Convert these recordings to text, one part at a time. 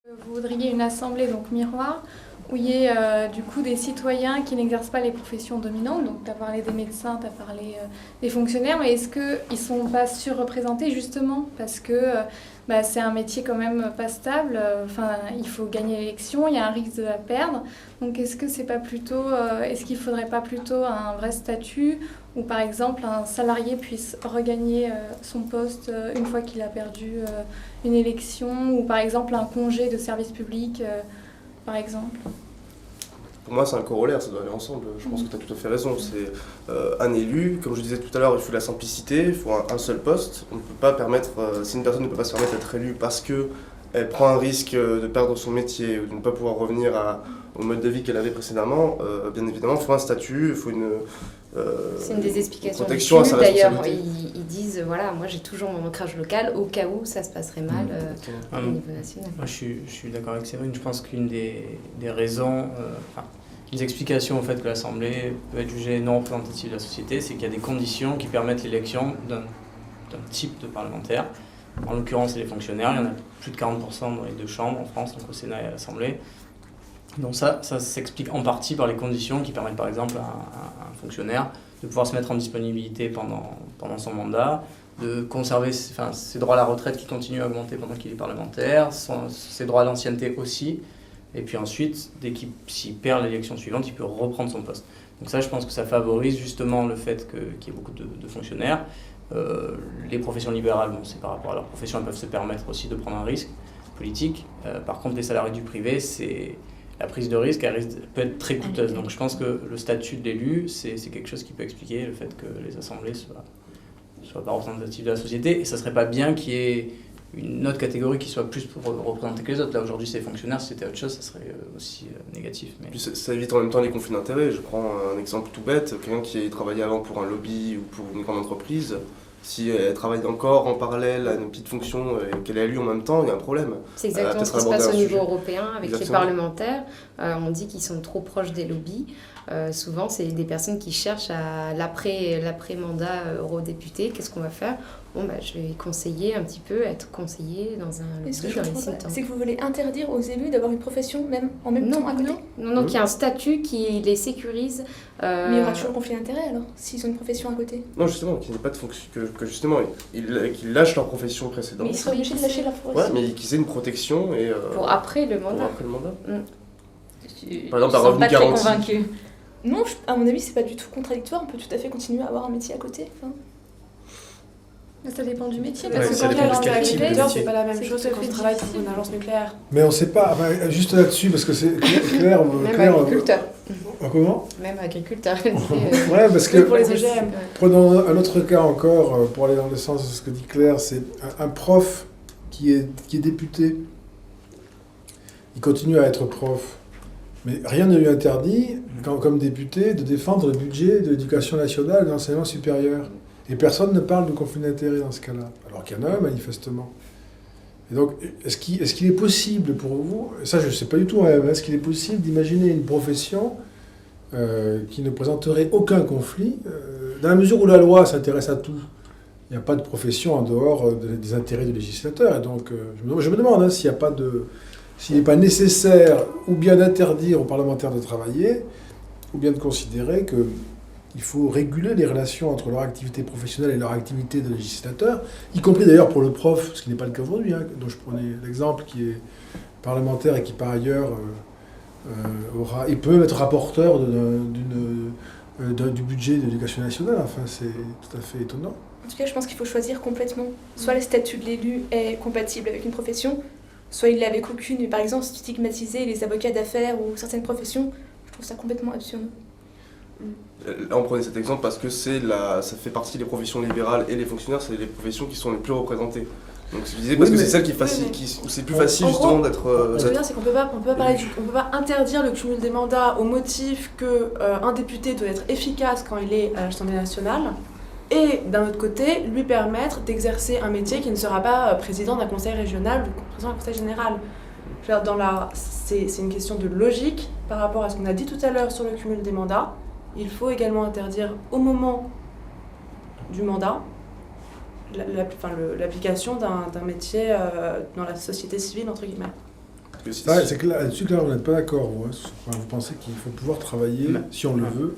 Vous voudriez une assemblée donc miroir où il y ait du coup des citoyens qui n'exercent pas les professions dominantes. Donc tu as parlé des médecins, tu as parlé des fonctionnaires, mais est-ce qu'ils ne sont pas surreprésentés justement parce que c'est un métier quand même pas stable, il faut gagner l'élection, il y a un risque de la perdre. Donc est-ce que c'est pas plutôt, est-ce qu'il ne faudrait pas plutôt un vrai statut où par exemple un salarié puisse regagner son poste une fois qu'il a perdu une élection, ou par exemple un congé de service public par exemple? Pour moi, c'est un corollaire, ça doit aller ensemble. Je pense que tu as tout à fait raison. C'est un élu, comme je disais tout à l'heure, il faut de la simplicité, il faut un seul poste. On ne peut pas permettre, si une personne ne peut pas se permettre d'être élue parce qu'elle prend un risque de perdre son métier ou de ne pas pouvoir revenir au mode de vie qu'elle avait précédemment, bien évidemment, il faut un statut, il faut c'est une des explications protection à sa d'ailleurs, responsabilité. ils disent, voilà, moi j'ai toujours mon ancrage local au cas où ça se passerait mal au niveau national. Moi je suis d'accord avec Séverine, je pense qu'une des raisons, des explications au fait que l'Assemblée peut être jugée non représentative de la société, c'est qu'il y a des conditions qui permettent l'élection d'un type de parlementaire. En l'occurrence, c'est les fonctionnaires, il y en a plus de 40% dans les deux chambres en France, donc au Sénat et à l'Assemblée. Donc ça s'explique en partie par les conditions qui permettent par exemple à un fonctionnaire de pouvoir se mettre en disponibilité pendant son mandat, de conserver ses droits à la retraite qui continuent à augmenter pendant qu'il est parlementaire, ses droits à l'ancienneté aussi, et puis ensuite, s'il perd l'élection suivante, il peut reprendre son poste. Donc ça, je pense que ça favorise justement le fait qu'il y ait beaucoup de fonctionnaires. Les professions libérales, c'est par rapport à leur profession, elles peuvent se permettre aussi de prendre un risque politique. Par contre, les salariés du privé, la prise de risque, peut être très coûteuse. Donc je pense que le statut de l'élu, c'est quelque chose qui peut expliquer le fait que les assemblées soient pas représentatives de la société. Et ça serait pas bien qu'il y ait une autre catégorie qui soit plus représentée que les autres. Là aujourd'hui c'est fonctionnaire, si c'était autre chose, ça serait aussi négatif. Mais... Puis ça évite en même temps les conflits d'intérêts. Je prends un exemple tout bête, quelqu'un qui a travaillé avant pour un lobby ou pour une grande entreprise, si elle travaille encore en parallèle à une petite fonction et qu'elle est élue en même temps, il y a un problème. C'est exactement ce qui se passe au niveau européen avec les parlementaires. On dit qu'ils sont trop proches des lobbies. Souvent, c'est des personnes qui cherchent à l'après-mandat eurodéputé. Qu'est-ce qu'on va faire ? Je vais conseiller un petit peu, être conseiller dans un lobby, dans les think tanks. C'est que vous voulez interdire aux élus d'avoir une profession en même temps à côté ? Non, qu'il y a un statut qui les sécurise. Mais il y aura toujours conflit d'intérêt alors, s'ils ont une profession à côté ? Non, justement, qu'il n'y ait pas de fonction, que justement, qu'ils lâchent leur profession précédente. Mais ils sont obligés de lâcher leur profession. Ouais, mais qu'ils aient une protection et... pour après le mandat. Par exemple, un revenu garanti. Convaincue. Non, à mon avis, c'est pas du tout contradictoire. On peut tout à fait continuer à avoir un métier à côté. Ça dépend du métier, parce que quand quand on est agriculteur, c'est pas la même chose que quand on travaille pour une agence nucléaire. Mais on sait pas, juste là-dessus, parce que c'est clair. Même agriculteur. Comment ? Même agriculteur. Ouais, parce que pour les OGM. Prenons un autre cas encore, pour aller dans le sens de ce que dit Claire, c'est un prof qui est député. Il continue à être prof. Mais rien ne lui interdit, comme député, de défendre le budget de l'éducation nationale et de l'enseignement supérieur. Et personne ne parle de conflit d'intérêt dans ce cas-là, alors qu'il y en a un manifestement. Et donc, est-ce qu'il est possible pour vous, ça je ne sais pas du tout, est-ce qu'il est possible d'imaginer une profession qui ne présenterait aucun conflit, dans la mesure où la loi s'intéresse à tout? Il n'y a pas de profession en dehors des intérêts du législateur. Et donc, je me demande s'il n'est pas nécessaire ou bien d'interdire aux parlementaires de travailler, ou bien de considérer qu'il faut réguler les relations entre leur activité professionnelle et leur activité de législateur, y compris d'ailleurs pour le prof, ce qui n'est pas le cas aujourd'hui, dont je prenais l'exemple, qui est parlementaire et qui par ailleurs il peut être rapporteur du budget de l'éducation nationale. Enfin, c'est tout à fait étonnant. En tout cas, je pense qu'il faut choisir complètement. Soit le statut de l'élu est compatible avec une profession, soit il l'est avec aucune. Par exemple, stigmatiser les avocats d'affaires ou certaines professions, je trouve ça complètement absurde. Là, on prenait cet exemple parce que ça fait partie des professions libérales et les fonctionnaires, c'est les professions qui sont les plus représentées. Donc je disais parce que c'est celle où c'est plus facile justement d'être... Ce que je veux dire, c'est qu'on peut pas interdire le cumul des mandats au motif qu'un député doit être efficace quand il est à l'Assemblée nationale, et d'un autre côté, lui permettre d'exercer un métier qui ne sera pas président d'un conseil régional ou président d'un conseil général. C'est une question de logique par rapport à ce qu'on a dit tout à l'heure sur le cumul des mandats. Il faut également interdire au moment du mandat l'application d'un métier dans la société civile, entre guillemets. C'est que là-dessus, vous n'êtes pas d'accord, vous. Vous pensez qu'il faut pouvoir travailler, si on le veut.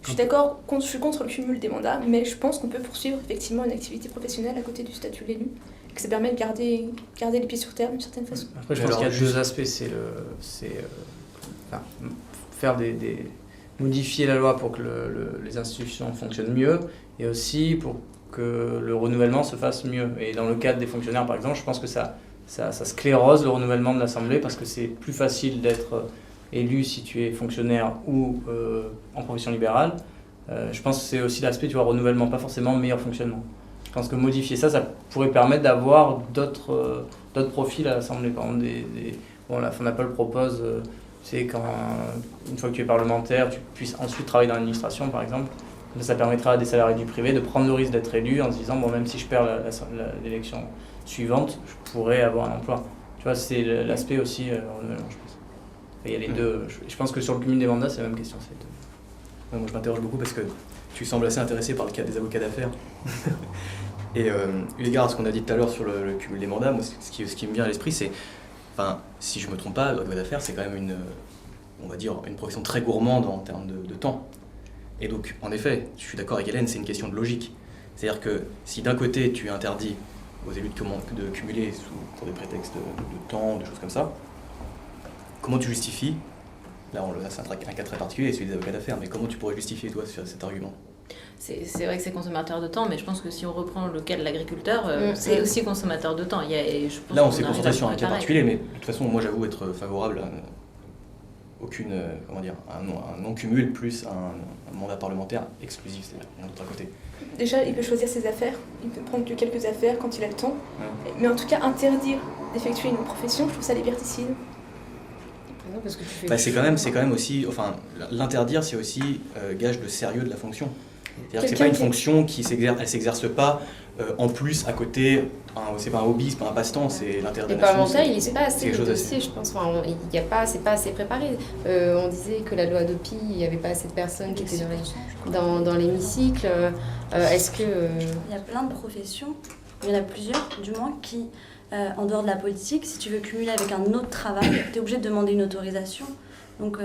Je suis d'accord, je suis contre le cumul des mandats, mais je pense qu'on peut poursuivre effectivement une activité professionnelle à côté du statut de l'élu, que ça permet de garder les pieds sur terre d'une certaine façon. Après, je pense qu'il y a deux aspects. Faire modifier la loi pour que les institutions fonctionnent mieux, et aussi pour que le renouvellement se fasse mieux. Et dans le cadre des fonctionnaires, par exemple, je pense que ça sclérose le renouvellement de l'Assemblée, parce que c'est plus facile d'être élu si tu es fonctionnaire ou en profession libérale. Je pense que c'est aussi l'aspect, tu vois, renouvellement, pas forcément meilleur fonctionnement. Je pense que modifier ça pourrait permettre d'avoir d'autres profils à l'Assemblée. Par exemple, la FONAPOL propose, c'est une fois que tu es parlementaire, tu puisses ensuite travailler dans l'administration, par exemple. Ça permettra à des salariés du privé de prendre le risque d'être élus en se disant, bon, même si je perds l'élection suivante, je pourrais avoir un emploi. Tu vois, c'est l'aspect aussi renouvellement, je pense. Il y a les deux. Je pense que sur le cumul des mandats, c'est la même question. Moi, je m'interroge beaucoup parce que tu sembles assez intéressé par le cas des avocats d'affaires. Et eu égard à ce qu'on a dit tout à l'heure sur le cumul des mandats, moi, ce qui me vient à l'esprit, c'est, si je ne me trompe pas, l'avocat d'affaires, c'est quand même une profession très gourmande en termes de temps. Et donc, en effet, je suis d'accord avec Hélène, c'est une question de logique. C'est-à-dire que si d'un côté, tu interdis aux élus de cumuler pour des prétextes de temps, de choses comme ça, comment tu justifies, là c'est un cas très particulier, celui des avocats d'affaires, mais comment tu pourrais justifier, toi, cet argument ? C'est vrai que c'est consommateur de temps, mais je pense que si on reprend le cas de l'agriculteur, c'est aussi consommateur de temps. Là, on s'est concentré sur un cas particulier, mais de toute façon, moi, j'avoue être favorable à un non-cumul plus un mandat parlementaire exclusif, c'est-à-dire de l'autre côté. Déjà, il peut choisir ses affaires, il peut prendre que quelques affaires quand il a le temps, mais en tout cas, interdire d'effectuer une profession, je trouve ça liberticide. Non, parce que c'est quand même aussi, l'interdire, c'est aussi gage de sérieux de la fonction. C'est-à-dire que c'est pas une fonction qui s'exerce pas en plus à côté, c'est pas un hobby, c'est pas un passe-temps, c'est l'intérêt de la nation. Les parlementaires, ils lisent pas assez le dossier, je pense. C'est pas assez préparé. On disait que la loi Dopi, il n'y avait pas assez de personnes qui étaient dans l'hémicycle. Est-ce que... Il y a plein de professions, il y en a plusieurs du moins, qui, en dehors de la politique, si tu veux cumuler avec un autre travail, tu es obligé de demander une autorisation. Donc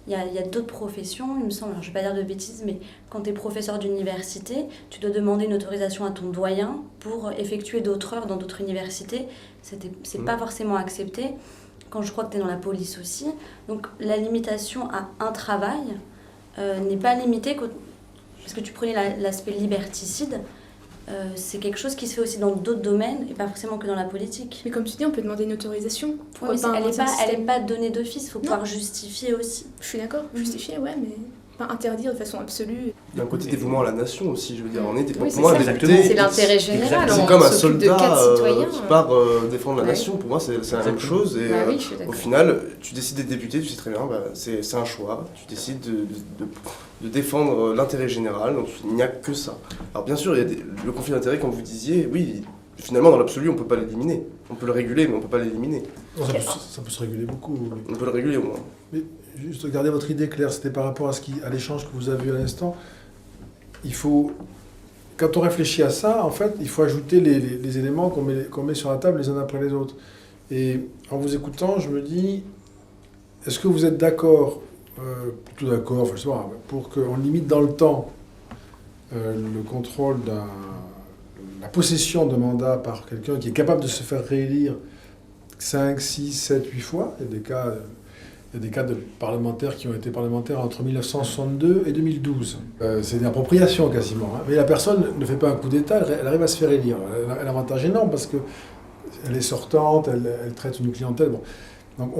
il y a d'autres professions, il me semble, alors je ne vais pas dire de bêtises, mais quand tu es professeur d'université, tu dois demander une autorisation à ton doyen pour effectuer d'autres heures dans d'autres universités. C'est pas forcément accepté. Quand je crois que tu es dans la police aussi. Donc la limitation à un travail n'est pas limitée, parce que tu prenais l'aspect liberticide. C'est quelque chose qui se fait aussi dans d'autres domaines et pas forcément que dans la politique. Mais comme tu dis, on peut demander une autorisation. Elle n'est pas donnée d'office, il faut pouvoir justifier aussi. Je suis d'accord, justifier, ouais, mais pas interdire de façon absolue. Il y a un côté dévouement à la nation aussi, je veux dire. Pour moi, c'est l'intérêt général. C'est comme un soldat qui part défendre la nation. Pour moi, c'est la même chose. Et au final, tu décides d'être député, tu sais très bien, c'est un choix. Tu décides de défendre l'intérêt général, donc il n'y a que ça. Alors bien sûr, il y a le conflit d'intérêts, comme vous disiez, oui, finalement dans l'absolu on ne peut pas l'éliminer. On peut le réguler, mais on ne peut pas l'éliminer. Ça peut se réguler beaucoup. On peut le réguler au moins. Mais juste garder votre idée claire, c'était par rapport à l'échange que vous avez eu à l'instant. Quand on réfléchit à ça, en fait, il faut ajouter les éléments qu'on met sur la table les uns après les autres. Et en vous écoutant, je me dis, est-ce que vous êtes d'accord, plutôt d'accord, enfin, je sais pas, pour qu'on limite dans le temps le contrôle la possession de mandat par quelqu'un qui est capable de se faire réélire 5, 6, 7, 8 fois. Il y a des cas de parlementaires qui ont été parlementaires entre 1962 et 2012. C'est une appropriation quasiment. Hein. Mais la personne ne fait pas un coup d'État, elle arrive à se faire élire. Elle a un avantage énorme parce qu'elle est sortante, elle traite une clientèle. Bon. Donc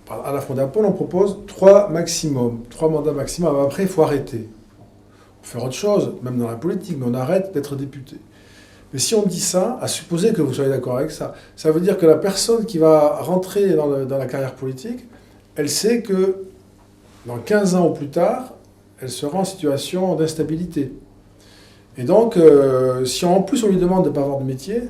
à la Fondapol, on propose 3 mandats maximum. Après, il faut arrêter. On fait autre chose, même dans la politique, mais on arrête d'être député. Mais si on dit ça, à supposer que vous soyez d'accord avec ça, ça veut dire que la personne qui va rentrer dans la carrière politique, elle sait que dans 15 ans ou plus tard, elle sera en situation d'instabilité. Et donc, si en plus on lui demande de ne pas avoir de métier,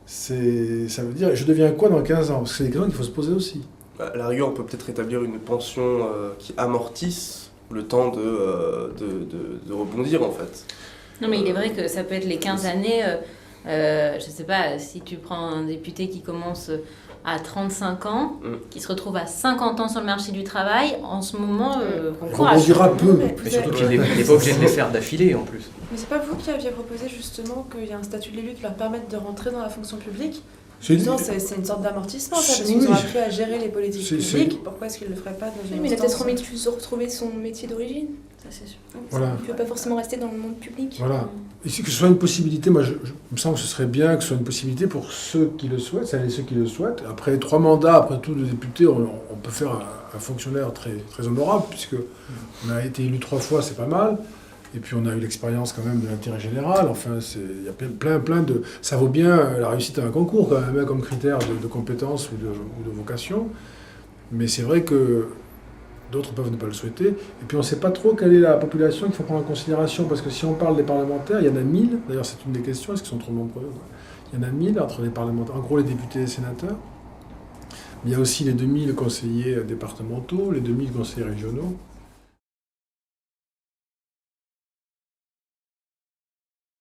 ça veut dire, je deviens quoi dans 15 ans? Parce que c'est des questions qu'il faut se poser aussi. À la rigueur, on peut peut-être établir une pension qui amortisse le temps de rebondir, en fait. Non, mais il est vrai que ça peut être les 15 années. Je sais pas, si tu prends un député qui commence à 35 ans, qui se retrouve à 50 ans sur le marché du travail, en ce moment, On courage. rebondira peu. Mais surtout qu'il n'est pas obligé de les faire d'affilée en plus. Mais c'est pas vous qui aviez proposé justement qu'il y a un statut de l'élu qui leur permette de rentrer dans la fonction publique? C'est- Non, c'est une sorte d'amortissement, ça, parce Oui. qu'ils ont appris à gérer les politiques C'est- publiques. Pourquoi est-ce qu'ils le feraient pas dans une Mais il a peut-être instance envie de retrouver son métier d'origine. Ça, c'est sûr. Voilà. Il ne peut pas forcément rester dans le monde public. Voilà. Et que ce soit une possibilité, moi, il me semble que ce serait bien que ce soit une possibilité pour ceux qui le souhaitent, celles et ceux qui le souhaitent. Après 3 mandats, après tout, de député, on peut faire un fonctionnaire très, très honorable, puisque on a été élu 3 fois, c'est pas mal. Et puis on a eu l'expérience quand même de l'intérêt général. Enfin, il y a plein de... Ça vaut bien la réussite à un concours quand même, hein, comme critère de compétence ou de vocation. Mais c'est vrai que d'autres peuvent ne pas le souhaiter. Et puis on ne sait pas trop quelle est la population qu'il faut prendre en considération, parce que si on parle des parlementaires, il y en a 1000. D'ailleurs, c'est une des questions, est-ce qu'ils sont trop nombreux? Il y en a 1000 entre les parlementaires, en gros les députés et les sénateurs. Mais il y a aussi les 2000 conseillers départementaux, les 2000 conseillers régionaux.